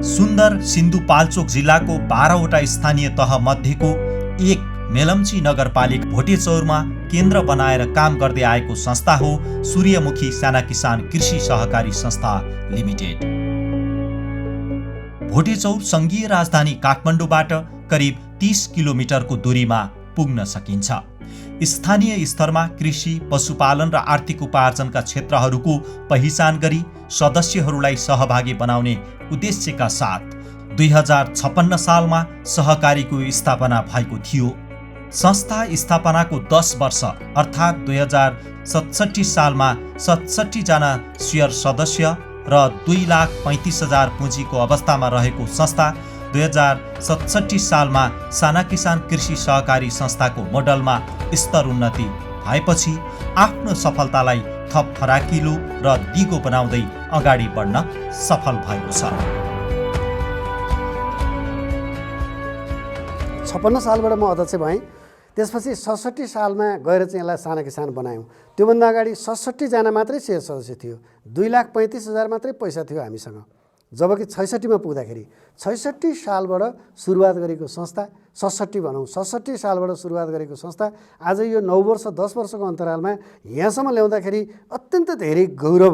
सुन्दर सिन्धुपाल्चोक जिल्लाको 12वटा स्थानीय तह मध्येको एक मेलम्ची नगरपालिका भोटेचौरमा केन्द्र बनाएर काम गर्दै आएको संस्था हो सूर्यमुखी साना किसान कृषि सहकारी संस्था लिमिटेड। भोटेचौर संघीय राजधानी काठमाडौँबाट करिब 30 किलोमिटरको दूरीमा पुग्न सकिन्छ। स्थानीय स्तरमा कृषि, पशुपालन र आर्थिक उपार्जनका क्षेत्रहरूको पहिचान गरी सदस्यहरूलाई सहभागी बनाउने उद्देश्यका साथ 2056 सालमा सहकारीको स्थापना भएको थियो। संस्था स्थापनाको 10 वर्ष अर्थात् 2067 सालमा 67 जना शेयर सदस्य र 2,35,000 पुँजीको अवस्थामा रहेको संस्था 2067 सालमा साना किसान कृषि सहकारी संस्थाको मोडलमा स्तर उन्नति भएपछि आफ्नो सफलतालाई थप फराकिलो र दिगो बनाउँदै अगाडि बढ्न सफल भएको छ। 56 सालबाट म अध्यक्ष भएँ। त्यसपछि 67 सालमा गएर चाहिँ यसलाई साना किसान बनायौँ। त्योभन्दा अगाडि 67 जना मात्रै शेयर सदस्य थियो, 2,35,000 मात्रै पैसा थियो हामीसँग। जबकि 66 मा पुग्दाखेरि 66 सालबाट सुरुवात गरेको संस्था, 67 भनौँ, 67 सालबाट सुरुवात गरेको संस्था आज यो 9 वर्ष 10 वर्षको अन्तरालमा यहाँसम्म ल्याउँदाखेरि अत्यन्त धेरै गौरव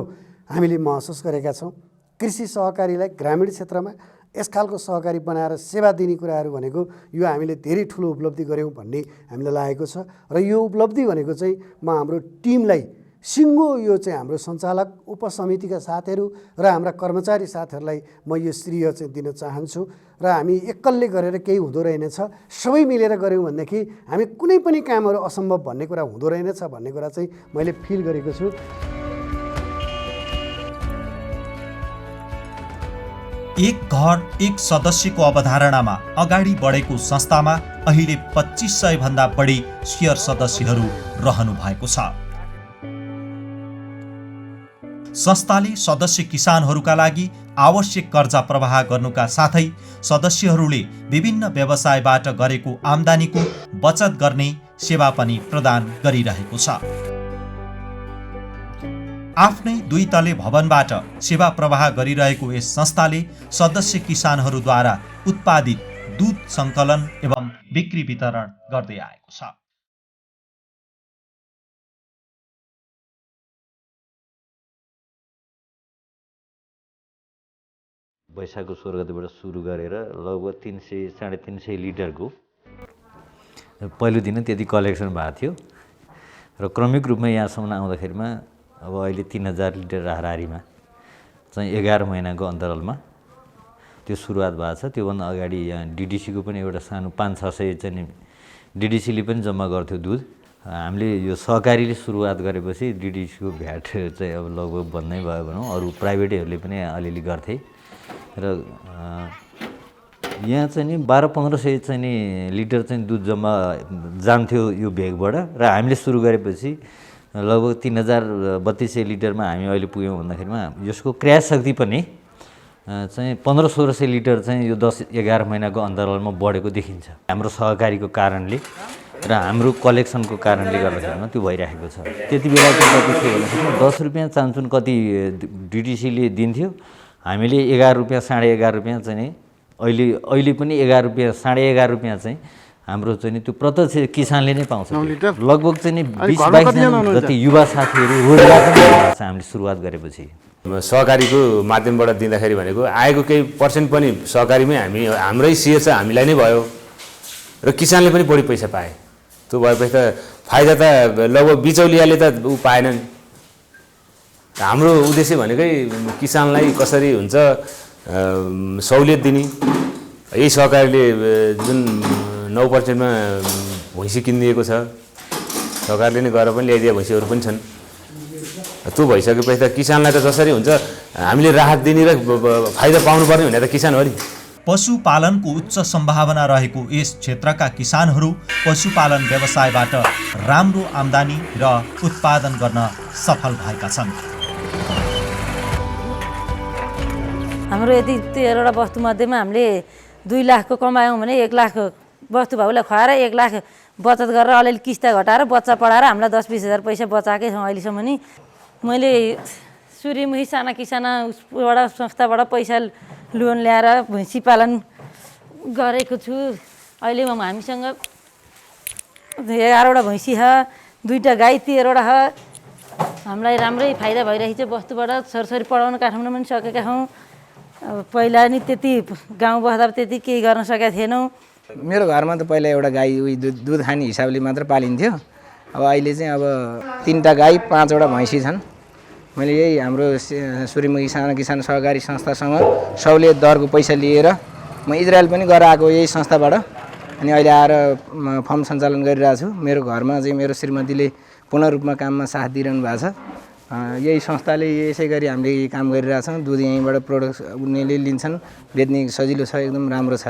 हामीले महसुस गरेका छौँ। कृषि सहकारीलाई ग्रामीण क्षेत्रमा यस खालको सहकारी बनाएर सेवा दिने कुराहरू भनेको यो हामीले धेरै ठुलो उपलब्धि गऱ्यौँ भन्ने हामीलाई लागेको छ। र यो उपलब्धि भनेको चाहिँ म हाम्रो टिमलाई सिङ्गो यो चाहिँ हाम्रो सञ्चालक, उपसमितिका साथीहरू र हाम्रा कर्मचारी साथीहरूलाई म यो श्रेय चाहिँ दिन चाहन्छु। र हामी एक्कलले गरेर केही हुँदो रहेनछ, सबै मिलेर गऱ्यौँ भनेदेखि हामी कुनै पनि कामहरू असम्भव भन्ने कुरा हुँदो रहेनछ भन्ने कुरा चाहिँ मैले फिल गरेको छु। एक घर एक सदस्यको अवधारणामा अगाडि बढेको संस्थामा अहिले 2500 भन्दा बढी शेयर सदस्यहरू रहनु भएको छ। संस्थाले सदस्य किसानहरूका लागि आवश्यक कर्जा प्रवाह गर्नुका साथै सदस्यहरूले विभिन्न व्यवसायबाट गरेको आम्दानीको बचत गर्ने सेवा पनि प्रदान गरिरहेको छ। आफ्नै 2 तले भवनबाट सेवा प्रवाह गरिरहेको यस संस्थाले सदस्य किसानहरूद्वारा उत्पादित दूध सङ्कलन एवं बिक्री वितरण गर्दै आएको छ। वैशाखको 16 गतिबाट सुरु गरेर लगभग 300-350 लिटरको पहिलो दिन त्यति कलेक्सन भएको थियो र क्रमिक रूपमा यहाँसम्म आउँदाखेरिमा अब अहिले 3000 लिटर हाराहारीमा चाहिँ 11 महिनाको अन्तरालमा त्यो सुरुवात भएको छ। त्योभन्दा अगाडि यहाँ डिडिसीको पनि एउटा सानो 500-600 चाहिँ डिडिसीले पनि जम्मा गर्थ्यो दुध। हामीले यो सहकारीले सुरुवात गरेपछि डिडिसीको भ्याट चाहिँ अब लगभग बन्दै भयो भनौँ। अरू प्राइभेटहरूले पनि अलिअलि गर्थे र यहाँ चाहिँ नि 1200-1500 चाहिँ नि लिटर चाहिँ दुध जम्मा जान्थ्यो यो भेगबाट र हामीले सुरु गरेपछि लगभग 3000-3200 लिटरमा हामी अहिले पुग्यौँ भन्दाखेरिमा यसको क्रय शक्ति पनि चाहिँ 1500-1600 लिटर चाहिँ यो 10-11 महिनाको अन्तरालमा बढेको देखिन्छ। हाम्रो सहकारीको कारणले र हाम्रो कलेक्सनको कारणले गर्दाखेरिमा त्यो भइरहेको छ। त्यति बेला चाहिँ कति थियो भन्दाखेरि 10 रुपियाँ चान्चुन कति डिटिसीले दिन्थ्यो, हामीले 11 रुपियाँ 11.5 रुपियाँ चाहिँ नि अहिले पनि 11 रुपियाँ 11.5 रुपियाँ चाहिँ हाम्रो चाहिँ नि त्यो प्रत्यक्ष किसानले नै पाउँछ। लगभग चाहिँ नि 20-22 जना जति युवा साथीहरू रोजगार पनि भएको छ हामीले सुरुवात गरेपछि। सहकारीको माध्यमबाट दिँदाखेरि भनेको आएको केही पर्सेन्ट पनि सहकारीमै हाम्रै सेयर छ हामीलाई नै भयो र किसानले पनि बढी पैसा पाए। त्यो भएपछि त फाइदा त लगभग बिचौलियाले त पाएनन्। हाम्रो उद्देश्य भनेकै किसानलाई कसरी हुन्छ सहुलियत दिने। यही सहकारीले जुन 9% मा भैँसी किनिदिएको छ, सरकारले नै गरेर पनि ल्याइदिए भैँसीहरू पनि छन्। त्यो भइसकेपछि त किसानलाई त जसरी हुन्छ हामीले राहत दिने र फाइदा पाउनुपर्ने भने त किसान हो नि। पशुपालनको उच्च सम्भावना रहेको यस क्षेत्रका किसानहरू पशुपालन व्यवसायबाट राम्रो आम्दानी र उत्पादन गर्न सफल भएका छन्। हाम्रो यदि 13वटा वस्तु मध्येमा हामीले 2 लाखको कमायौँ भने 1 लाख वस्तु भाउलाई खुवाएर 1 लाख बचत गरेर अलिअलि किस्ता घटाएर बच्चा पढाएर हामीलाई 10-20 हजार पैसा बचाएकै छौँ अहिलेसम्म नि। मैले सूर्यमुखी साना किसानबाट संस्थाबाट पैसा लोन ल्याएर भैँसी पालन गरेको छु। अहिले हामीसँग 11वटा भैँसी छ, 2टा गाई, 13वटा छ। हामीलाई राम्रै फाइदा भइरहेको छ बस्तुबाट। छोरछोरी पढाउन काठमाडौँमा पनि सकेका छौँ। अब पहिला नि त्यति गाउँ बस्दा त्यति केही गर्न सकेका थिएनौँ। मेरो घरमा त पहिला एउटा गाई दुध खाने हिसाबले मात्र पालिन्थ्यो। अब अहिले चाहिँ अब 3टा गाई, 5वटा भैँसी छन्। मैले यही हाम्रो सूर्यमुखी सानो किसान सहकारी संस्थासँग सहुलियत दरको पैसा लिएर म इजरायल पनि गएर आएको यही संस्थाबाट। अनि अहिले आएर फर्म सञ्चालन गरिरहेको छु। मेरो घरमा चाहिँ मेरो श्रीमतीले पूर्ण रूपमा काममा साथ दिइरहनु भएको छ। यही संस्थाले यसै गरी हामीले काम गरिरहेछौँ। दुध यहीँबाट प्रोडक्ट उनीहरूले लिन्छन्, बेच्ने सजिलो छ, एकदम राम्रो छ।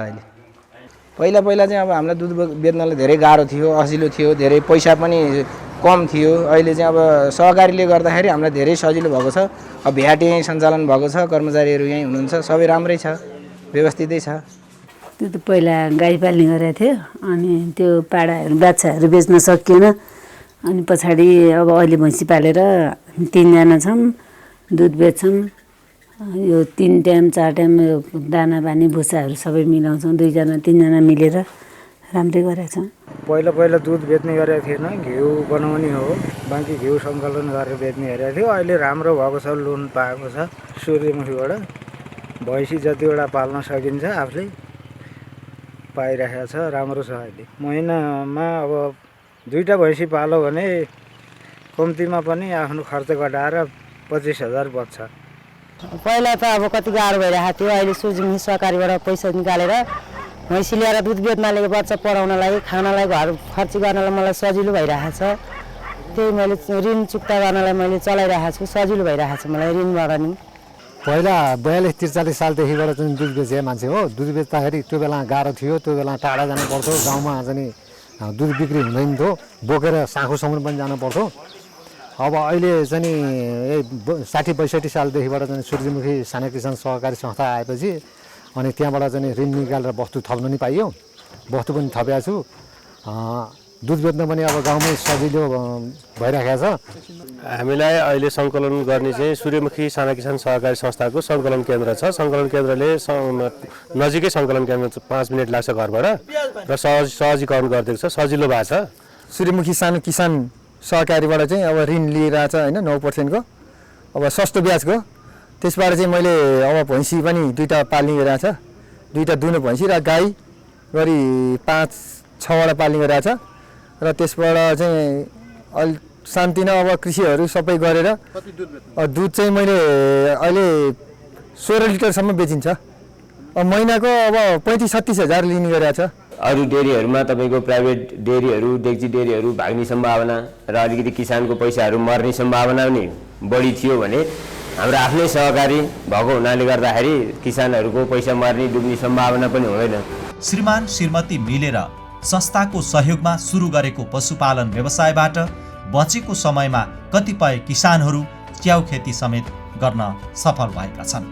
अहिले पहिला चाहिँ अब हामीलाई दुध बेच्नलाई धेरै गाह्रो थियो, असिलो थियो, धेरै पैसा पनि कम थियो। अहिले चाहिँ अब सहकारीले गर्दाखेरि हामीलाई धेरै सजिलो भएको छ। अब भ्याट यहीँ सञ्चालन भएको छ, कर्मचारीहरू यहीँ हुनुहुन्छ, सबै राम्रै छ, व्यवस्थितै छ। त्यो त पहिला गाई पाल्ने गरेको थियो, अनि त्यो पाडाहरू बाछाहरू बेच्न सकिएन। अनि पछाडि अब अहिले भैँसी पालेर 3जना छौँ, दुध बेच्छौँ। यो 3 टाइम 4 टाइम दाना पानी भुसाहरू सबै मिलाउँछौँ। 2जना 3जना मिलेर राम्रै गरेका छौँ। पहिला दुध बेच्ने गरेको थिएन, घिउ बनाउने हो, बाँकी घिउ सङ्कलन गरेर बेच्ने गरेको थियो। अहिले राम्रो भएको छ, लोन पाएको छ सूर्यमुखीबाट। भैँसी जतिवटा पाल्न सकिन्छ आफूले पाइरहेको छ, राम्रो छ। अहिले महिनामा अब 2टा भैँसी पालो भने कम्तीमा पनि आफ्नो खर्च घटाएर 25,000 बच्छ। पहिला त अब कति गाह्रो भइरहेको थियो। अहिले सूर्यमुखी सहकारीबाट पैसा निकालेर भैँसी ल्याएर दुध बेच्नाले बच्चा पढाउनलाई, खानालाई, घर खर्च गर्नलाई मलाई सजिलो भइरहेको छ। त्यही मैले ऋण चुक्ता गर्नलाई मैले चलाइरहेको छु, सजिलो भइरहेको छ मलाई ऋणबाट नि। पहिला 42-43 सालदेखिबाट चाहिँ दुध बेचे मान्छे हो। दुध बेच्दाखेरि त्यो बेला गाह्रो थियो, त्यो बेला टाढा जानु पर्थ्यो, गाउँमा चाहिँ दुध बिक्री हुँदैन थियो, बोकेर साँखोसम्म पनि जानु पर्थ्यो। अब अहिले चाहिँ यही 60-65 सालदेखिबाट चाहिँ सूर्यमुखी सानो किसान सहकारी संस्था आएपछि अनि त्यहाँबाट चाहिँ ऋण निकालेर वस्तु थप्न नि पाइयो, वस्तु पनि थपेको छु। दुध बेच्न पनि अब गाउँमै सजिलो भइरहेको छ। हामीलाई अहिले सङ्कलन गर्ने चाहिँ सूर्यमुखी साना किसान सहकारी संस्थाको सङ्कलन केन्द्र छ। सङ्कलन केन्द्रले नजिकै सङ्कलन केन्द्र 5 मिनट लाग्छ घरबाट र सहजीकरण गरिदिएको छ, सजिलो भएको छ। सूर्यमुखी सानो किसान सहकारीबाट चाहिँ अब ऋण लिइरहेको छ होइन, 9%को, अब सस्तो ब्याजको। त्यसबाट चाहिँ मैले अब भैँसी पनि 2टा पाल्ने गरिरहेको छ, 2टा दुनो भैँसी र गाई गरी 5-6वटा पाल्ने गरिरहेको छ। र त्यसबाट चाहिँ अलि शान्ति नै अब कृषिहरू सबै गरेर दुध चाहिँ मैले अहिले 16 लिटरसम्म बेचिन्छ। अब महिनाको अब 35-36 हजार लिने गरिरहेको छ। अरू डेरीहरूमा तपाईँको प्राइभेट डेरीहरू, डेक्ची डेरीहरू भाग्ने सम्भावना र अलिकति किसानको पैसाहरू मर्ने सम्भावना पनि बढी थियो भने हाम्रो आफ्नै सहकारी भएको हुनाले गर्दाखेरि किसानहरूको पैसा मर्ने डुब्ने सम्भावना पनि हुँदैन। श्रीमान श्रीमती मिलेर संस्थाको सहयोगमा सुरु गरेको पशुपालन व्यवसायबाट बचेको समयमा कतिपय किसानहरू च्याउ खेती समेत गर्न सफल भएका छन्।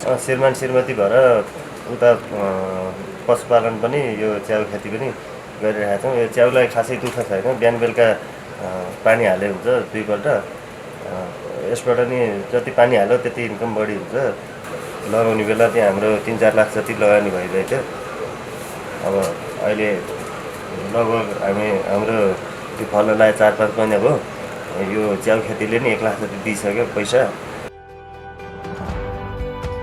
श्रीमान श्रीमती भएर उता पशुपालन पनि यो च्याउ खेती पनि गरिरहेका छौँ। यो च्याउलाई खासै दुःख छैन, बिहान बेलुका पानी हाले हुन्छ 2 पल्ट। यसबाट नि जति पानी हाल्यो त्यति इन्कम बढी हुन्छ। लगाउने बेला त्यहाँ हाम्रो 3-4 लाख जति लगानी भइरहेको थियो। अब अहिले लगभग हाम्रो त्यो फल्न लागे 4-5 महिना भयो। यो च्याउ खेतीले नि 1 लाख जति दिइसक्यो पैसा।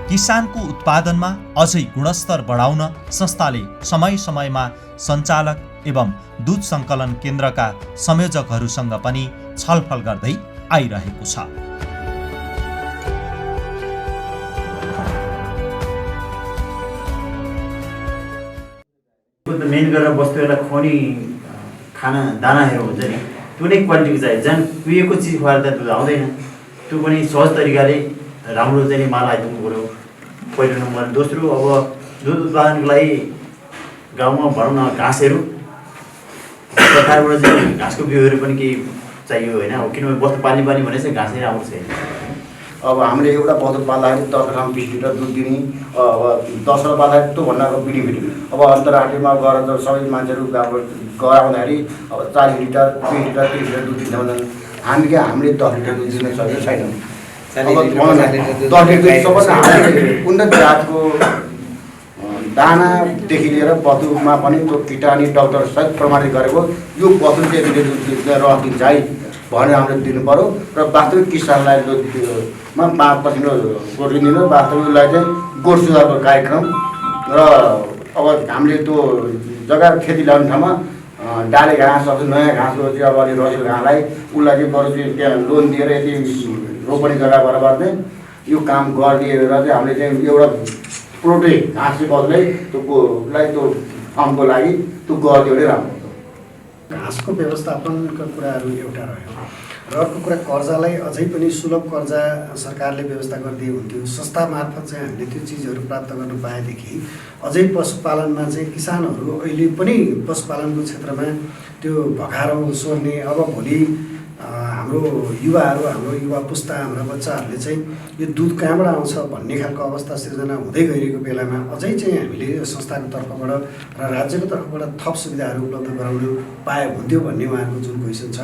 किसानको उत्पादनमा अझै गुणस्तर बढाउन संस्थाले समय समयमा सञ्चालक एवं दूध सङ्कलन केन्द्रका संयोजकहरूसँग पनि छलफल गर्दै आइरहेको छ। मेन गरेर वस्तुहरूलाई खुवाउने खाना दानाहरू हुन्छ नि, त्यो नै क्वालिटीको चाहियो। झन् कुहिएको चिज खुवाएर त दुध आउँदैन। त्यो पनि सहज तरिकाले राम्रो चाहिँ माल आइदिनु पऱ्यो, पहिलो नम्बर। दोस्रो, अब दुध उत्पादनको लागि गाउँमा भनौँ न घाँसहरू सरकारबाट चाहिँ घाँसको बिउहरू पनि केही चाहियो होइन। अब किनभने वस्तु पाल्ने भने चाहिँ घाँस नै राम्रो छैन। अब हामीले एउटा बस्तु पाल्दाखेरि 10 ग्राम 20 लिटर दुध दिने, अब 10 पाल्दाखेरि त्योभन्दाको बिडिबिडी। अब अन्तर्राष्ट्रियमा गएर त सबै मान्छेहरू गराउँदाखेरि अब 40 लिटर 20 लिटर 30 लिटर दुध दिन्छ भने हामीले 10 लिटर दुध दिन सकेको छैनौँ। सबभन्दा हामीले उन्नत जातको दानादेखि लिएर बतुमा पनि त्यो किटानी डाक्टर सहित प्रमाणित गरेको यो बतु चाहिँ रह दिन्छ है भनेर हामीले दिनु पऱ्यो र वास्तविक किसानलाई 5% ऋण दिनु वास्तविकलाई चाहिँ गोठ सुधारको कार्यक्रम र अब हामीले त्यो जग्गा खेती लगाउने ठाउँमा डाले घाँस अथवा नयाँ घाँसको चाहिँ अब अलि रसेको घाँसलाई उसलाई चाहिँ बरु चाहिँ त्यहाँ लोन दिएर यति रोपनी जग्गा बराबर चाहिँ यो काम गरिदिएर चाहिँ हामीले चाहिँ एउटा प्रोटे घाँस चाहिँ बदलाई त्योलाई त्यो फार्मको लागि त्यो गरिदियो भने राम्रो घाँसको व्यवस्थापनको कुराहरू एउटा रह्यो र अर्को कुरा कर्जालाई अझै पनि सुलभ कर्जा सरकारले व्यवस्था गरिदिए हुन्थ्यो संस्था मार्फत चाहिँ हामीले त्यो चिजहरू प्राप्त गर्नु पाएदेखि अझै पशुपालनमा चाहिँ किसानहरू अहिले पनि पशुपालनको क्षेत्रमा त्यो भगारो सोर्ने अब भोलि हाम्रो युवाहरू हाम्रो युवा पुस्ता हाम्रा बच्चाहरूले चाहिँ यो दुध कहाँबाट आउँछ भन्ने खालको अवस्था सिर्जना हुँदै गइरहेको बेलामा अझै चाहिँ हामीले संस्थाको तर्फबाट र राज्यको तर्फबाट थप सुविधाहरू उपलब्ध गराउनु पाए हुन्थ्यो भन्ने उहाँहरूको जुन क्वेसन छ।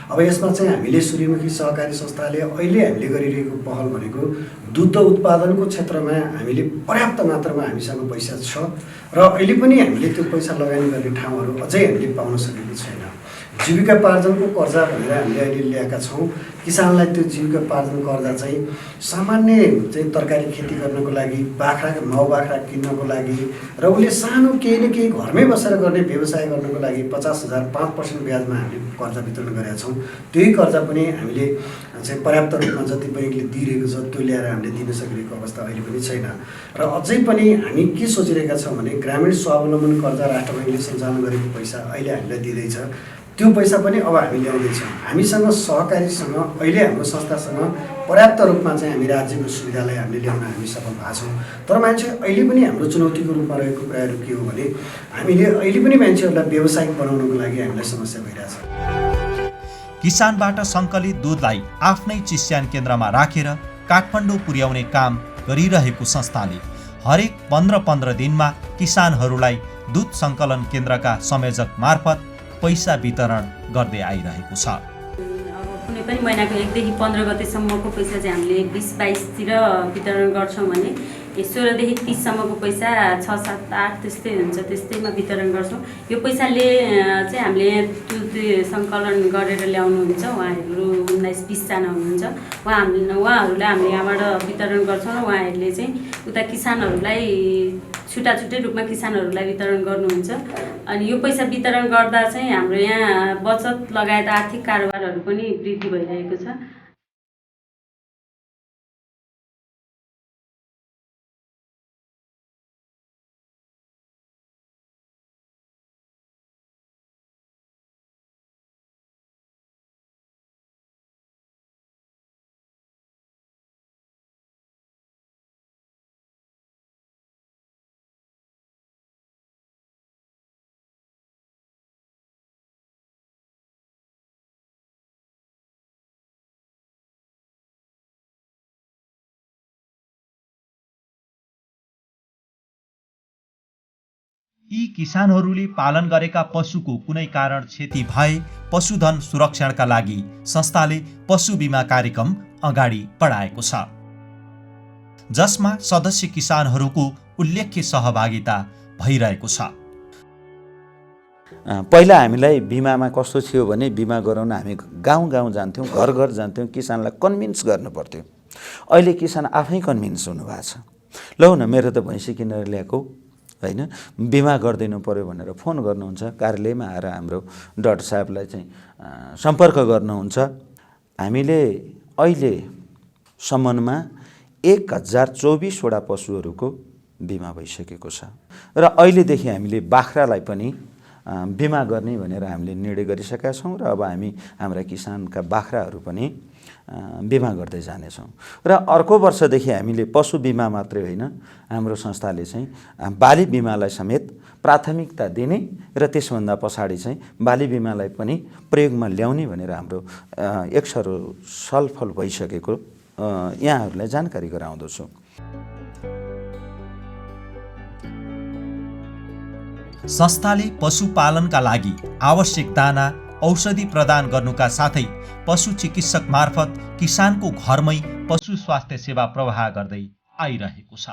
अब यसमा चाहिँ हामीले सूर्यमुखी सहकारी संस्थाले अहिले हामीले गरिरहेको पहल भनेको दुध उत्पादनको क्षेत्रमा हामीले पर्याप्त मात्रामा हामीसँग पैसा छ र अहिले पनि हामीले त्यो पैसा लगानी गर्ने ठाउँहरू अझै हामीले पाउन सकेको छैन। जीविकोपार्जनको कर्जा भनेर हामीले अहिले ल्याएका छौँ। किसानलाई त्यो जीविकोपार्जन कर्जा चाहिँ सामान्य चाहिँ तरकारी खेती गर्नको लागि बाख्रा माउ बाख्रा किन्नको लागि र उसले सानो केही न केही घरमै बसेर गर्ने व्यवसाय गर्नको लागि 50,000 5% ब्याजमा हामीले कर्जा वितरण गरेका छौँ। त्यही कर्जा पनि हामीले चाहिँ पर्याप्त रूपमा जति ब्याङ्कले दिइरहेको छ त्यो ल्याएर हामीले दिन सकिरहेको अवस्था अहिले पनि छैन। र अझै पनि हामी के सोचिरहेका छौँ भने ग्रामीण स्वावलम्बन कर्जा राष्ट्र ब्याङ्कले सञ्चालन गरेको पैसा अहिले हामीलाई दिँदैछ त्यो पैसा पनि अब हामी ल्याउँदैछौँ। हामीसँग सहकारीसँग अहिले हाम्रो संस्थासँग पर्याप्त रूपमा चाहिँ हामी राज्यको सुविधालाई हामीले ल्याउन हामी सफल भएको छौँ। तर मान्छे अहिले पनि हाम्रो चुनौतीको रूपमा रहेको कुराहरू के हो भने हामीले अहिले पनि मान्छेहरूलाई व्यावसायिक बनाउनको लागि हामीलाई समस्या भइरहेछ। किसानबाट सङ्कलित दुधलाई आफ्नै चिस्यान केन्द्रमा राखेर काठमाडौँ पुर्याउने काम गरिरहेको संस्थाले हरेक 15-15 दिनमा किसानहरूलाई दुध सङ्कलन केन्द्रका संयोजक मार्फत पैसा वितरण गर्दै आइरहेको छ। कुनै पनि महिनाको 1 देखि 15 गतेसम्मको पैसा चाहिँ हामीले 20-22 वितरण गर्छौँ भने 16 देखि 30 सम्मको पैसा 6, 7, 8 त्यस्तै हुन्छ, त्यस्तैमा वितरण गर्छौँ। यो पैसाले चाहिँ हामीले दुध सङ्कलन गरेर ल्याउनुहुन्छ उहाँहरू 19-20 जना हुनुहुन्छ। उहाँहरूलाई हामीले यहाँबाट वितरण गर्छौँ र उहाँहरूले चाहिँ उता किसानहरूलाई छुट्टै रूपमा किसानहरूलाई वितरण गर्नुहुन्छ। अनि यो पैसा वितरण गर्दा चाहिँ हाम्रो यहाँ बचत लगायत आर्थिक कारोबारहरू पनि वृद्धि भइरहेको छ। यी किसानहरूले पालन गरेका पशुको कुनै कारण क्षति भए पशुधन सुरक्षणका लागि संस्थाले पशु बीमा कार्यक्रम अगाडि बढाएको छ, जसमा सदस्य किसानहरूको उल्लेख्य सहभागिता भइरहेको छ। पहिला हामीलाई बिमामा कस्तो थियो भने बिमा गराउन हामी गाउँ जान्थ्यौँ, घर जान्थ्यौँ, किसानलाई कन्भिन्स गर्नु पर्थ्यो। अहिले किसान आफै कन्भिन्स हुनुभएको छ। लौ न मेरो त भैँसी किनेर ल्याएको होइन, बिमा गरिदिनु पर्यो भनेर फोन गर्नुहुन्छ, कार्यालयमा आएर हाम्रो डाक्टर साहबलाई चाहिँ सम्पर्क गर्नुहुन्छ। हामीले अहिलेसम्ममा 1024वटा पशुहरूको बिमा भइसकेको छ र अहिलेदेखि हामीले बाख्रालाई पनि बिमा गर्ने भनेर हामीले निर्णय गरिसकेका छौँ र अब हामी हाम्रा किसानका बाख्राहरू पनि बिमा गर्दै जानेछौँ। र अर्को वर्षदेखि हामीले पशु बिमा मात्रै होइन, हाम्रो संस्थाले चाहिँ बाली बिमालाई समेत प्राथमिकता दिने र त्यसभन्दा पछाडि चाहिँ बाली बिमालाई पनि प्रयोगमा ल्याउने भनेर हाम्रो एकसरो छलफल भइसकेको यहाँहरूलाई जानकारी गराउँदछु। संस्थाले पशुपालनका लागि आवश्यक दाना, औषधि प्रदान गर्नुका साथै पशु चिकित्सक मार्फत किसानको घरमै पशु स्वास्थ्य सेवा प्रवाह गर्दै आइरहेको छ।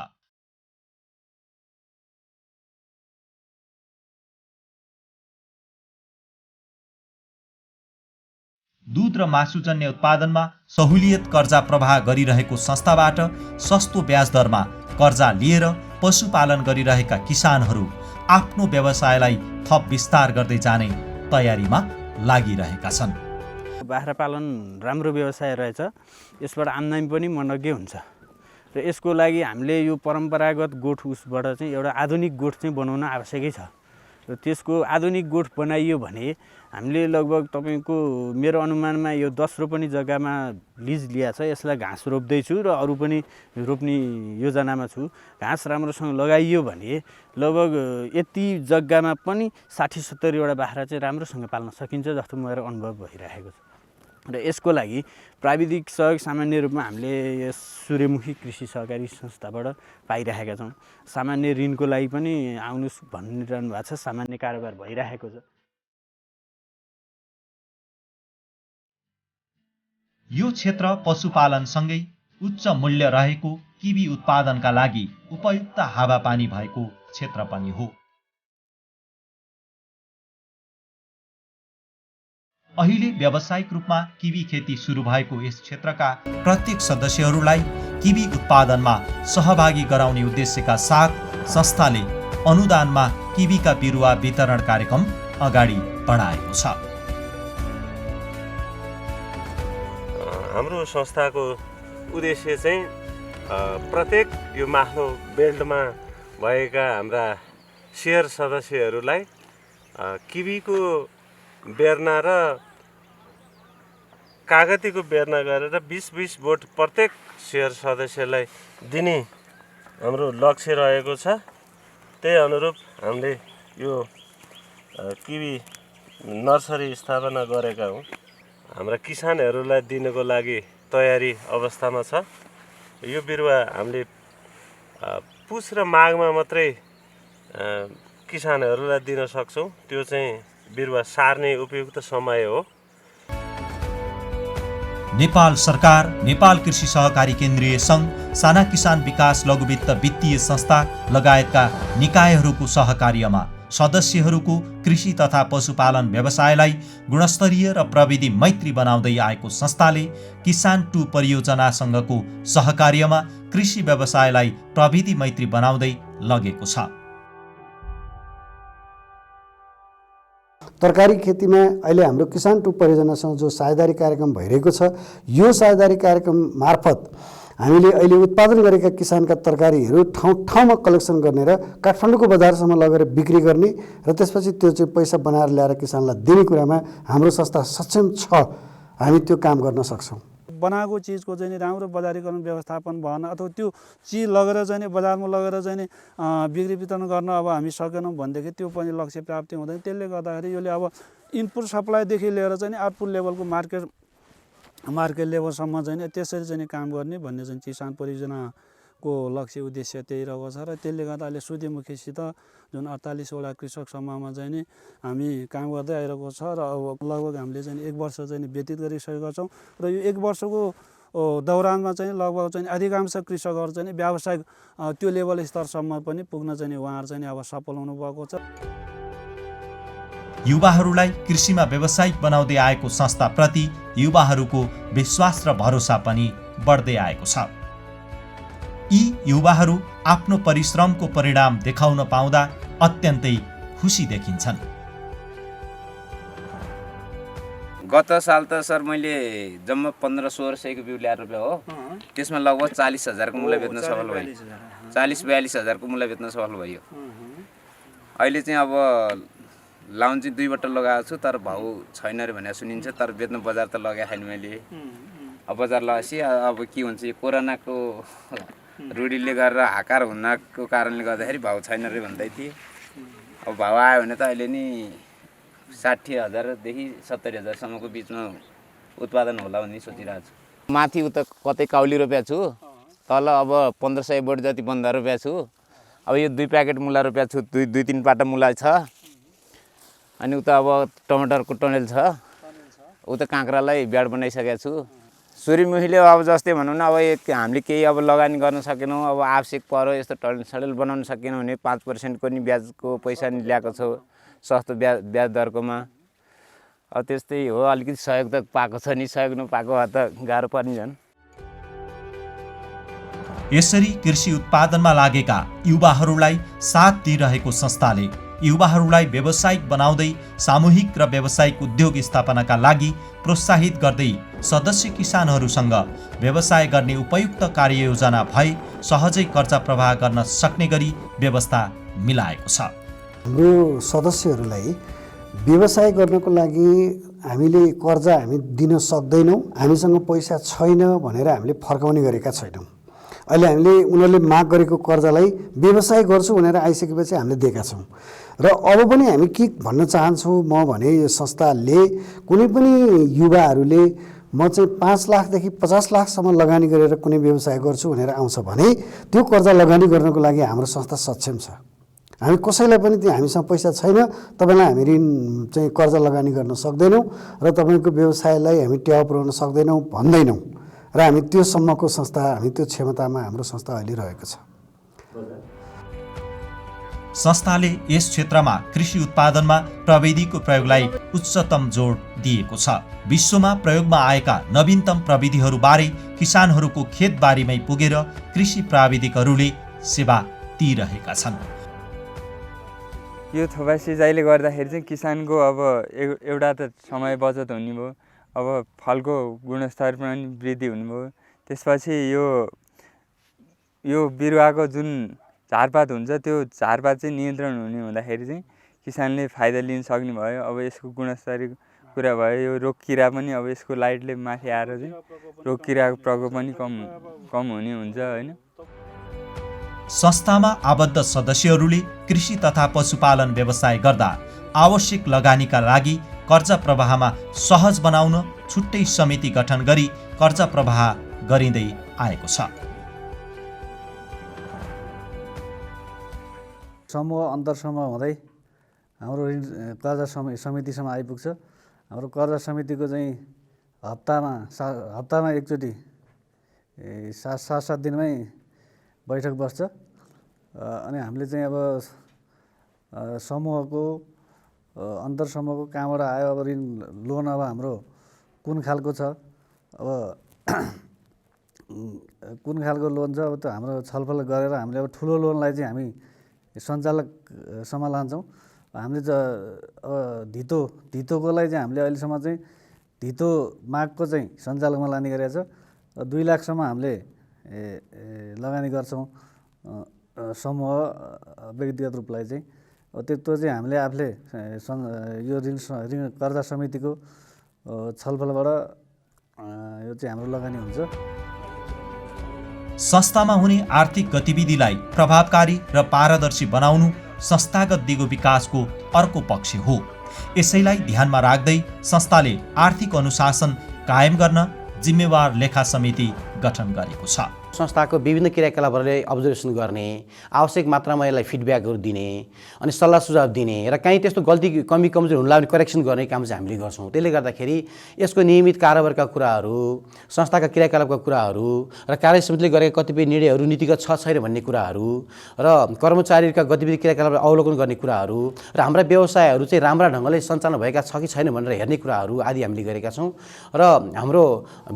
दूध र मासुजन्य उत्पादनमा सहुलियत कर्जा प्रवाह गरिरहेको संस्थाबाट सस्तो ब्याज दरमा कर्जा लिएर पशुपालन गरिरहेका किसानहरू आफ्नो व्यवसायलाई थप विस्तार गर्दै जाने तयारीमा लागिरहेका छन्। बाख्रा पालन राम्रो व्यवसाय रहेछ, यसबाट आम्दानी पनि मनग्गे हुन्छ र यसको लागि हामीले यो परम्परागत गोठ उसबाट चाहिँ एउटा आधुनिक गोठ चाहिँ बनाउन आवश्यकै छ र त्यसको आधुनिक गोठ बनाइयो भने हामीले लगभग तपाईँको मेरो अनुमानमा यो 10 रोपनी जग्गामा लिज लिया छ, यसलाई घाँस रोप्दैछु र अरू पनि रोप्ने योजनामा छु। घाँस राम्रोसँग लगाइयो भने लगभग यति जग्गामा पनि 60-70वटा बाख्रा चाहिँ राम्रोसँग पाल्न सकिन्छ जस्तो मेरो अनुभव भइरहेको छ र यसको लागि प्राविधिक सहयोग सामान्य रूपमा हामीले यस सूर्यमुखी कृषि सहकारी संस्थाबाट पाइरहेका छौँ। सामान्य ऋणको लागि पनि आउनुहोस् भनिरहनु भएको छ, सामान्य कारोबार भइरहेको छ। यो क्षेत्र पशुपालनसँगै उच्च मूल्य रहेको किवी उत्पादनका लागि उपयुक्त हावापानी भएको क्षेत्र पनि हो। अहिले व्यावसायिक रूपमा किवी खेती सुरु भएको यस क्षेत्रका प्रत्येक सदस्यहरूलाई किवी उत्पादनमा सहभागी गराउने उद्देश्यका साथ संस्थाले अनुदानमा किवीका बिरुवा वितरण कार्यक्रम अगाडि बढाएको छ। हाम्रो संस्थाको उद्देश्य चाहिँ प्रत्येक यो माथिल्लो बेल्टमा भएका हाम्रा सेयर सदस्यहरूलाई किवीको बेर्ना र कागतीको बेर्ना गरेर 20-20 बोट प्रत्येक सेयर सदस्यलाई दिने हाम्रो लक्ष्य रहेको छ। त्यही अनुरूप हामीले यो किवी नर्सरी स्थापना गरेका हौँ। हाम्रा किसानहरूलाई दिनको लागि तयारी अवस्थामा छ। यो बिरुवा हामीले पुस र माघमा मात्रै किसानहरूलाई दिन सक्छौँ। त्यो चाहिँ बिरुवा सार्ने उपयुक्त समय हो। नेपाल सरकार, नेपाल कृषि सहकारी केन्द्रीय सङ्घ, साना किसान विकास लघुवित्त वित्तीय संस्था लगायतका निकायहरूको सहकार्यमा सदस्यहरूको कृषि तथा पशुपालन व्यवसायलाई गुणस्तरीय र प्रविधि मैत्री बनाउँदै आएको संस्थाले किसान 2 परियोजनासँगको सहकार्यमा कृषि व्यवसायलाई प्रविधि मैत्री बनाउँदै लगेको छ। तरकारी खेतीमा अहिले हाम्रो किसान 2 परियोजनासँग जो साझेदारी कार्यक्रम भइरहेको छ, यो साझेदारी कार्यक्रम मार्फत हामीले अहिले उत्पादन गरेका किसानका तरकारीहरू ठाउँ-ठाउँमा कलेक्सन गर्ने र काठमाडौँको बजारसम्म लगेर बिक्री गर्ने र त्यसपछि त्यो चाहिँ पैसा बनाएर ल्याएर किसानलाई दिने कुरामा हाम्रो संस्था सक्षम छ। हामी त्यो काम गर्न सक्छौँ। बनाएको चिजको चाहिँ नि राम्रो बजारीकरण व्यवस्थापन भएन अथवा त्यो चिज लगेर चाहिँ नि बजारमा लगेर चाहिँ नि बिक्री वितरण गर्न अब हामी सकेनौँ भनेदेखि त्यो पनि लक्ष्य प्राप्ति हुँदैन। त्यसले गर्दाखेरि यसले अब इनपुट सप्लाईदेखि लिएर चाहिँ नि आउटपुट लेभलको मार्केट लेभलसम्म चाहिँ नि त्यसरी चाहिँ काम गर्ने भन्ने चाहिँ किसान परियोजनाको लक्ष्य उद्देश्य त्यही रहेको छ र त्यसले गर्दा अहिले सूर्यमुखीसित जुन 48वटा कृषक समूहमा चाहिँ नि हामी काम गर्दै आइरहेको छ र अब लगभग हामीले चाहिँ 1 वर्ष चाहिँ व्यतीत गरिसकेका छौँ र यो 1 वर्षको दौरानमा चाहिँ लगभग चाहिँ अधिकांश कृषकहरू चाहिँ व्यावसायिक त्यो लेभल स्तरसम्म पनि पुग्न चाहिँ उहाँहरू चाहिँ अब सफल हुनुभएको छ। युवाहरूलाई कृषिमा व्यावसायिक बनाउँदै आएको संस्थाप्रति युवाहरूको विश्वास र भरोसा पनि बढ्दै आएको छ। यी युवाहरू आफ्नो परिश्रमको परिणाम देखाउन पाउँदा अत्यन्तै खुसी देखिन्छन्। गत साल त सर मैले जम्मा 1500 सयको बिउ ल्याएर रोप्यो हो, त्यसमा लगभग 40,000 को मूल्य बेच्न सफल भयो। 40-42,000 को मूल्य बेच्न सफल भयो। अहिले चाहिँ अब लाउन चाहिँ 2 बट्टा लगाएको छु, तर भाउ छैन रे भनेर सुनिन्छ, तर बेच्न बजार त लगाए छैन मैले। अब बजार लगाएपछि अब के हुन्छ, यो कोरोनाको रुडीले गरेर हाकार हुनको कारणले गर्दाखेरि भाउ छैन रे भन्दै थिए। अब भाउ आयो भने त अहिले नि 60,000 देखि 70,000 सम्मको बिचमा उत्पादन होला भन्ने सोचिरहेको छु। माथि उता कतै काउली रोपेको छु, तल अब 1500 बोट जति बन्दा रोपेको छु। अब यो 2 प्याकेट मुला रोपेको छु, 2-3 पाटा मुला छ। अनि उता अब टमाटरको टनेल छ, उता काँक्रालाई ब्याड बनाइसकेको छु। सूर्यमुखीले अब जस्तै भनौँ न, अब हामीले केही अब लगानी गर्न सकेनौँ, अब आवश्यक पऱ्यो यस्तो टनेल सडेल बनाउन सकेनौँ भने 5% पनि ब्याजको पैसा नि ल्याएको छ, सस्तो ब्याज दरकोमा। अब त्यस्तै हो, अलिकति सहयोग त पाएको छ नि, सहयोग नपाएको भए त गाह्रो पर्ने झन्। यसरी कृषि उत्पादनमा लागेका युवाहरूलाई साथ दिइरहेको संस्थाले युवाहरूलाई व्यावसायिक बनाउँदै सामूहिक र व्यावसायिक उद्योग स्थापनाका लागि प्रोत्साहित गर्दै सदस्य किसानहरूसँग व्यवसाय गर्ने उपयुक्त कार्ययोजना भए सहजै कर्जा प्रवाह गर्न सक्ने गरी व्यवस्था मिलाएको छ। हाम्रो सदस्यहरूलाई व्यवसाय गर्नको लागि हामीले कर्जा हामी दिन सक्दैनौँ, हामीसँग पैसा छैन भनेर हामीले फर्काउने गरेका छैनौँ। अहिले हामीले उनीहरूले माग गरेको कर्जालाई व्यवसाय गर्छु भनेर आइसकेपछि हामीले दिएका छौँ। र अब पनि हामी के भन्न चाहन्छौँ म भने, यो संस्थाले कुनै पनि युवाहरूले म चाहिँ 5 लाखदेखि 50 लाखसम्म लगानी गरेर कुनै व्यवसाय गर्छु भनेर आउँछ भने त्यो कर्जा लगानी गर्नको लागि हाम्रो संस्था सक्षम छ। हामी कसैलाई पनि हामीसँग पैसा छैन, तपाईँलाई हामी ऋण चाहिँ कर्जा लगानी गर्न सक्दैनौँ र तपाईँको व्यवसायलाई हामी टेवा पुर्याउन सक्दैनौँ भन्दैनौँ। र हामी त्यो सम्मको संस्था, हामी त्यो क्षमतामा हाम्रो संस्था अहिले रहेको छ। संस्थाले यस क्षेत्रमा कृषि उत्पादनमा प्रविधिको प्रयोगलाई उच्चतम जोड दिएको छ। विश्वमा प्रयोगमा आएका नवीनतम प्रविधिहरूबारे किसानहरूको खेतबारीमै पुगेर कृषि प्राविधिकहरूले सेवा दिइरहेका छन्। यो थोपा सिँचाइले गर्दाखेरि चाहिँ किसानको अब एउटा त समय बचत हुने भयो, अब फलको गुणस्तर पनि वृद्धि हुने भयो। त्यसपछि यो बिरुवाको जुन झारपात हुन्छ त्यो झारपात चाहिँ नियन्त्रण हुने हुँदाखेरि चाहिँ किसानले फाइदा लिन सक्ने भयो। अब यसको गुणस्तरीय कुरा भयो, यो रोग किरा पनि अब यसको लाइटले माथि आएर चाहिँ रोग किराको प्रकोप पनि कम हुने हुन्छ हैन। संस्थामा आबद्ध सदस्यहरूले कृषि तथा पशुपालन व्यवसाय गर्दा आवश्यक लगानीका लागि कर्जा प्रवाहमा सहज बनाउन छुट्टै समिति गठन गरी कर्जा प्रवाह गरिँदै आएको छ। समूह अन्तरसमूह हुँदै हाम्रो कर्जा समितिसम्म आइपुग्छ। हाम्रो कर्जा समितिको चाहिँ हप्तामा एकचोटि 7 दिनमै बैठक बस्छ। अनि हामीले चाहिँ अब समूहको अन्तरसमूहको कहाँबाट आयो, अब ऋण लोन अब हाम्रो कुन खालको छ, अब कुन खालको लोन छ, अब त हाम्रो छलफल गरेर हामीले अब ठुलो लोनलाई चाहिँ हामी सञ्चालकसम्म लान्छौँ। हामीले अब धितोकोलाई चाहिँ हामीले अहिलेसम्म चाहिँ धितो मागको चाहिँ सञ्चालकमा लाने गरेको छ। 2 लाखसम्म हामीले लगानी गर्छौँ समूह व्यक्तिगत रूपलाई चाहिँ। त्यो चाहिँ हामीले आफूले यो ऋण कर्जा समितिको छलफलबाट यो चाहिँ हाम्रो लगानी हुन्छ। संस्थामा हुने आर्थिक गतिविधिलाई प्रभावकारी र पारदर्शी बनाउनु संस्थागत दिगो विकासको अर्को पक्ष हो। यसैलाई ध्यानमा राख्दै संस्थाले आर्थिक अनुशासन कायम गर्न जिम्मेवार लेखा समिति गठन गरेको छ। संस्थाको विभिन्न क्रियाकलापहरूलाई अब्जर्भेसन गर्ने, आवश्यक मात्रामा यसलाई फिडब्याकहरू दिने, अनि सल्लाह सुझाव दिने र कहीँ त्यस्तो गल्ती कमी कमजोरी हुनुलाई पनि करेक्सन गर्ने काम चाहिँ हामीले गर्छौँ। त्यसले गर्दाखेरि यसको नियमित कारोबारका कुराहरू, संस्थाका क्रियाकलापका कुराहरू र कार्य समितिले गरेका कतिपय निर्णयहरू नीतिगत छ छैन भन्ने कुराहरू र कर्मचारीका गतिविधि क्रियाकलापलाई अवलोकन गर्ने कुराहरू र हाम्रा व्यवसायहरू चाहिँ राम्रा ढङ्गले सञ्चालन भएका छ कि छैन भनेर हेर्ने कुराहरू आदि हामीले गरेका छौँ। र हाम्रो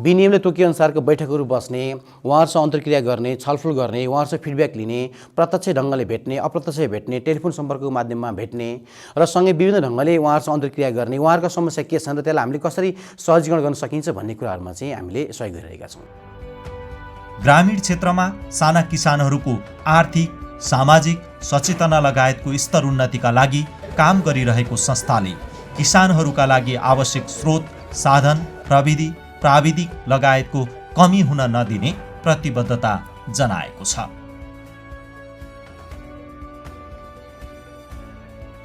विनियमले तोकिएअनुसारको बैठकहरू बस्ने, उहाँहरूसँग अन्तर्क्रिया गर्ने, छलफल गर्ने, उहाँहरूसँग फिडब्याक लिने, प्रत्यक्ष ढङ्गले भेट्ने, अप्रत्यक्ष भेट्ने, टेलिफोन सम्पर्कको माध्यममा भेट्ने र सँगै विभिन्न ढङ्गले उहाँहरूसँग अन्तर्क्रिया गर्ने, उहाँहरूका समस्या के छन् र त्यसलाई हामीले कसरी सहजीकरण गर्न सकिन्छ भन्ने कुराहरूमा चाहिँ हामीले सहयोग गरिरहेका छौँ। ग्रामीण क्षेत्रमा साना किसानहरूको आर्थिक, सामाजिक सचेतना लगायतको स्तर उन्नतिका लागि काम गरिरहेको संस्थाले किसानहरूका लागि आवश्यक स्रोत, साधन, प्रविधि, प्राविधिक लगायतको कमी हुन नदिने प्रतिबद्धता जनाएको छ।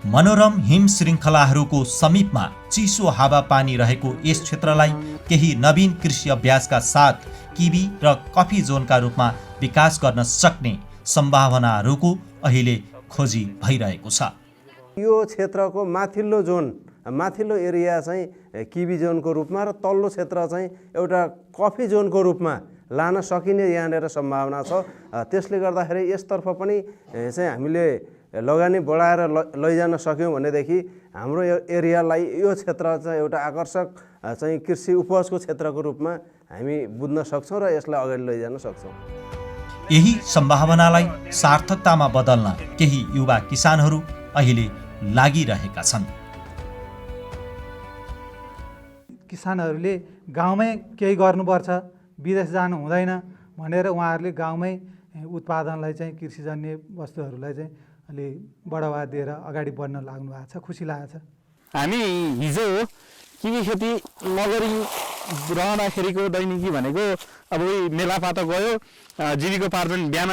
मनोरम हिम श्रृङ्खलाहरूको समीपमा चिसो हावापानी रहेको यस क्षेत्रलाई केही नवीन कृषि अभ्यासका साथ किवी र कफी जोनका रूपमा विकास गर्न सक्ने सम्भावनाहरूको अहिले खोजी भइरहेको छ। यो क्षेत्रको माथिल्लो जोन माथिल्लो एरिया चाहिँ किबी जोनको रूपमा र तल्लो क्षेत्र चाहिँ एउटा कफी जोनको रूपमा लान सकिने यहाँनिर सम्भावना छ। त्यसले गर्दाखेरि यसतर्फ पनि चाहिँ हामीले लगानी बढाएर लैजान सक्यौँ भनेदेखि हाम्रो एरियालाई यो क्षेत्र चाहिँ एउटा आकर्षक चाहिँ कृषि उपजको क्षेत्रको रूपमा हामी बुझ्न सक्छौँ र यसलाई अगाडि लैजान सक्छौँ। यही सम्भावनालाई सार्थकतामा बदल्न केही युवा किसानहरू अहिले लागिरहेका छन्। किसानहरूले गाउँमै केही गर्नुपर्छ, विदेश जानु हुँदैन भनेर उहाँहरूले गाउँमै उत्पादनलाई चाहिँ कृषिजन्य वस्तुहरूलाई चाहिँ अलि बढावा दिएर अगाडि बढ्न लाग्नु भएको छ। खुसी लागेको छ। हामी हिजो किबी खेती नगरी रहँदाखेरिको दैनिकी भनेको अब मेलापात गयो, जीविकोपार्जन बिहान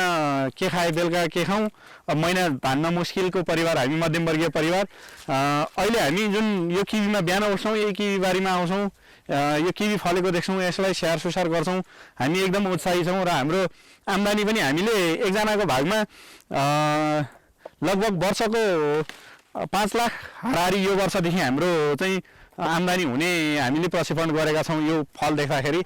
के खाए बेलुका के खाउँ, अब महिना धान्न मुस्किलको परिवार हामी मध्यमवर्गीय परिवार। अहिले हामी जुन यो किबीमा बिहान उठ्छौँ, यही किबी बारीमा आउँछौँ, यो किबी फलेको देख्छौँ, यसलाई स्याहार सुसार गर्छौँ, हामी एकदम उत्साही छौँ र हाम्रो आम्दानी पनि हामीले एकजनाको भागमा लगभग वर्षको 5 लाख हाराहारी यो वर्षदेखि हाम्रो चाहिँ आम्दानी हुने हामीले प्रक्षेपण गरेका छौँ यो फल देख्दाखेरि।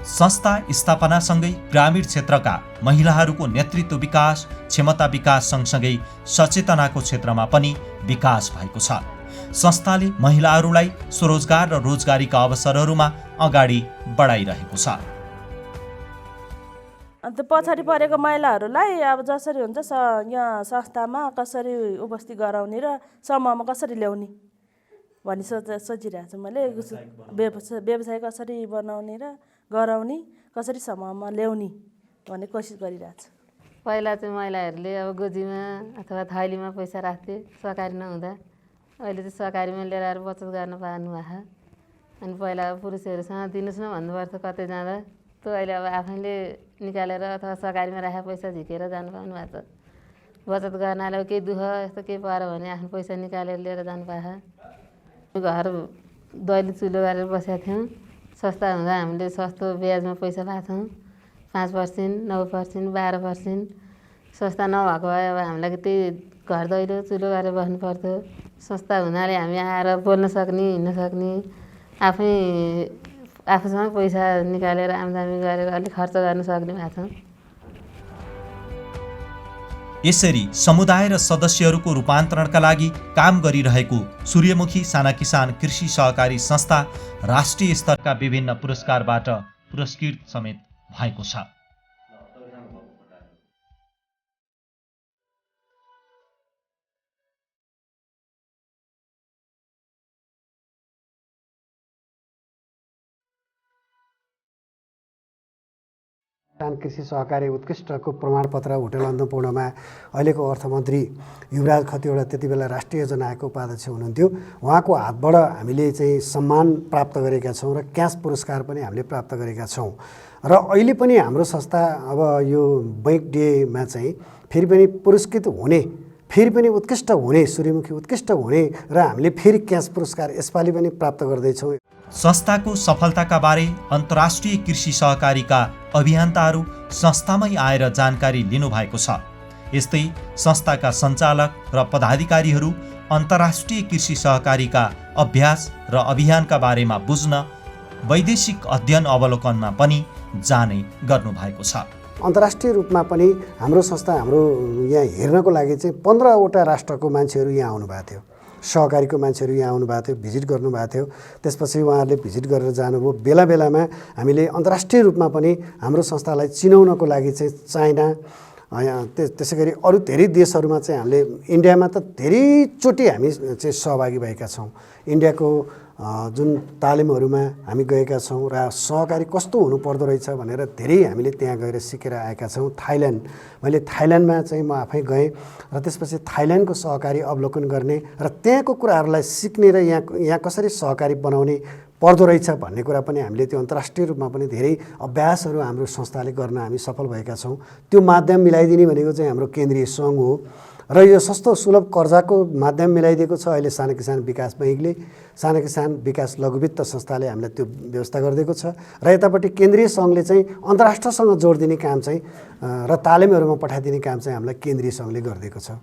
संस्था स्थापनासँगै ग्रामीण क्षेत्रका महिलाहरूको नेतृत्व विकास, क्षमता विकास सँगसँगै सचेतनाको क्षेत्रमा पनि विकास भएको छ। संस्थाले महिलाहरूलाई स्वरोजगार र रोजगारीका अवसरहरूमा अगाडि बढाइरहेको छ। अन्त पछाडि परेको महिलाहरूलाई अब जसरी हुन्छ यहाँ संस्थामा कसरी उपस्थित गराउने र समूहमा कसरी ल्याउने भन्ने सोचिरहेको छु मैले। व्यवसाय कसरी बनाउने र गराउने, कसरी समूहमा ल्याउने भन्ने कोसिस गरिरहेको छु। पहिला चाहिँ महिलाहरूले अब गोजीमा अथवा थैलीमा पैसा राख्थे सहकारी नहुँदा, अहिले चाहिँ सहकारीमा लिएर आएर बचत गर्न पार्नु भएको। अनि पहिला पुरुषहरूसँग दिनुहोस् न भन्नुपर्थ्यो कतै जाँदा, त्यो अहिले अब आफैले निकालेर अथवा सहकारीमा राखेको पैसा झिकेर जानु पाउनु भएको छ। बचत गर्नाले केही दुःख यस्तो केही पऱ्यो भने आफ्नो पैसा निकालेर लिएर जानु पाएको। घर दैलो चुलो गरेर बसेका थियौँ, सस्ता हुँदा हामीले सस्तो ब्याजमा पैसा पाएको छौँ, 5%, 9%, 12%। सस्ता नभएको भए अब हामीलाई त्यही घर दैलो चुलो गरेर बस्नु पर्थ्यो। सस्ता हुनाले हामी आएर बोल्न सक्ने, हिँड्न सक्ने, आफूसँग पैसा निकालेर आम्दानी गरेर अलिक खर्च गर्न सक्ने भएको छौँ। यसरी समुदाय र सदस्यहरूको रूपान्तरणका लागि काम गरिरहेको सूर्यमुखी साना किसान कृषि सहकारी संस्था राष्ट्रिय स्तरका विभिन्न पुरस्कारबाट पुरस्कृत समेत भएको छ। किसान कृषि सहकारी उत्कृष्टको प्रमाणपत्र होटल अन्नपूर्णमा अहिलेको अर्थमन्त्री युवराज खतिवडा त्यति बेला राष्ट्रिय जनआयोगको उपाध्यक्ष हुनुहुन्थ्यो, उहाँको हातबाट हामीले चाहिँ सम्मान प्राप्त गरेका छौँ र क्यास पुरस्कार पनि हामीले प्राप्त गरेका छौँ। र अहिले पनि हाम्रो संस्था अब यो बैङ्क डेमा चाहिँ फेरि पनि पुरस्कृत हुने, फेरि पनि उत्कृष्ट हुने, सूर्यमुखी उत्कृष्ट हुने र हामीले फेरि क्यास पुरस्कार यसपालि पनि प्राप्त गर्दैछौँ। संस्थाको सफलताका बारे अन्तर्राष्ट्रिय कृषि सहकारीका अभियन्ताहरू संस्थामै आएर जानकारी लिनुभएको छ। यस्तै संस्थाका सञ्चालक र पदाधिकारीहरू अन्तर्राष्ट्रिय कृषि सहकारीका अभ्यास र अभियानका बारेमा बुझ्न वैदेशिक अध्ययन अवलोकनमा पनि जाने गर्नुभएको छ। अन्तर्राष्ट्रिय रूपमा पनि हाम्रो संस्था हाम्रो यहाँ हेर्नको लागि चाहिँ 15वटा राष्ट्रको मान्छेहरू यहाँ आउनुभएको थियो, सहकारीको मान्छेहरू यहाँ आउनुभएको थियो, भिजिट गर्नुभएको थियो। त्यसपछि उहाँहरूले भिजिट गरेर जानुभयो। बेला बेलामा हामीले अन्तर्राष्ट्रिय रूपमा पनि हाम्रो संस्थालाई चिनाउनको लागि चाहिँ चाइना, त्यसै गरी अरू धेरै देशहरूमा चाहिँ हामीले, इन्डियामा त धेरैचोटि हामी चाहिँ सहभागी भएका छौँ। इन्डियाको जुन तालिमहरूमा हामी गएका छौँ र सहकारी कस्तो हुनुपर्दो रहेछ भनेर धेरै हामीले त्यहाँ गएर सिकेर आएका छौँ। थाइल्यान्ड, मैले थाइल्यान्डमा चाहिँ म आफै गएँ र त्यसपछि थाइल्यान्डको सहकारी अवलोकन गर्ने र त्यहाँको कुराहरूलाई सिक्ने र यहाँ कसरी सहकारी बनाउने पर्दो रहेछ भन्ने कुरा पनि हामीले त्यो अन्तर्राष्ट्रिय रूपमा पनि धेरै अभ्यासहरू हाम्रो संस्थाले गर्न हामी सफल भएका छौँ। त्यो माध्यम मिलाइदिने भनेको चाहिँ हाम्रो केन्द्रीय सङ्घ हो र यो सस्तो सुलभ कर्जाको माध्यम मिलाइदिएको छ अहिले साना किसान विकास बैङ्कले। साना किसान विकास लघुवित्त संस्थाले हामीलाई त्यो व्यवस्था गरिदिएको छ र यतापट्टि केन्द्रीय सङ्घले चाहिँ अन्तर्राष्ट्रसँग जोडिदिने काम चाहिँ र तालिमहरूमा पठाइदिने काम चाहिँ हामीलाई केन्द्रीय सङ्घले गरिदिएको छ।